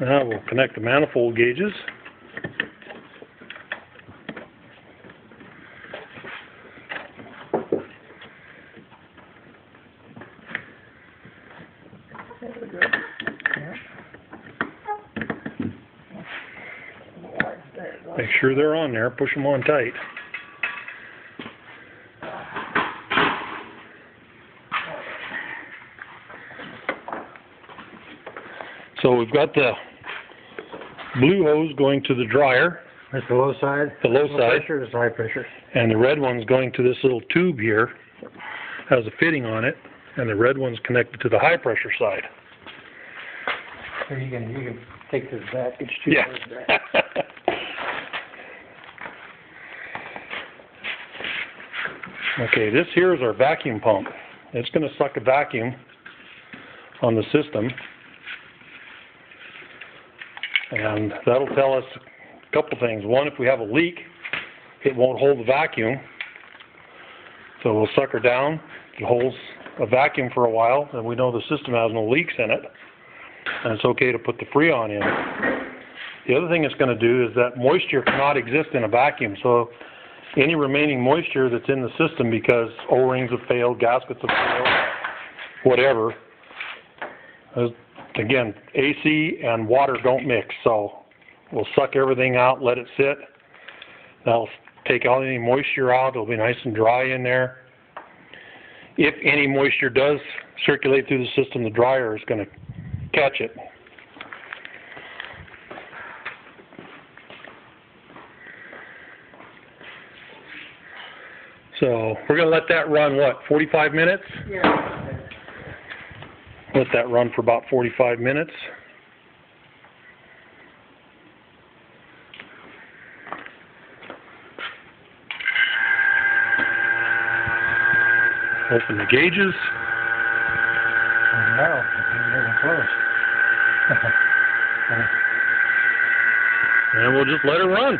Now we'll connect the manifold gauges. Make sure they're on there, push them on tight. So we've got the blue hose going to the dryer. That's the low side. The low side. Pressure is high pressure. And the red one's going to this little tube here. Has a fitting on it, and the red one's connected to the high pressure side. So you can take this back. It's too Yeah. back. Okay, this here is our vacuum pump. It's going to suck a vacuum on the system. And that'll tell us a couple things. One, if we have a leak, it won't hold the vacuum. So we'll suck her down. It holds a vacuum for a while, and we know the system has no leaks in it. And it's okay to put the Freon in. The other thing it's going to do is that moisture cannot exist in a vacuum. So any remaining moisture that's in the system, because O-rings have failed, gaskets have failed, whatever, again, AC and water don't mix, so we'll suck everything out, let it sit. That'll take all any moisture out. It'll be nice and dry in there. If any moisture does circulate through the system, the dryer is going to catch it. So we're going to let that run, what, 45 minutes? Yeah. Let that run for about 45 minutes. Open the gauges. Wow, it's close. And we'll just let it run.